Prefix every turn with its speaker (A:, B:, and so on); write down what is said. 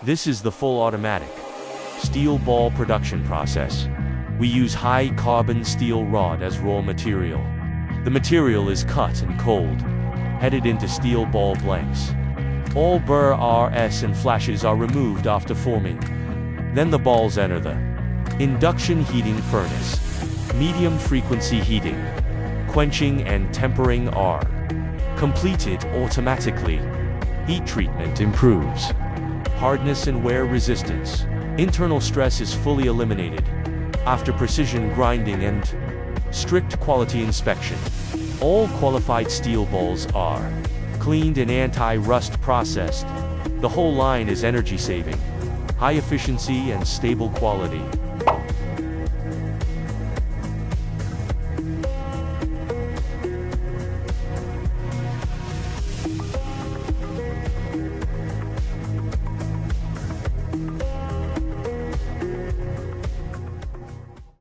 A: This is the full automatic steel ball production process. We use high carbon steel rod as raw material. The material is cut and cold, headed into steel ball blanks. All burr, RS and flashes are removed after forming. Then the balls enter the induction heating furnace. Medium frequency heating, quenching and tempering are completed automatically. Heat treatment improves hardness and wear resistance. Internal stress is fully eliminated after precision grinding and strict quality inspection. All qualified steel balls are cleaned and anti-rust processed. The whole line is energy saving, high efficiency and stable quality.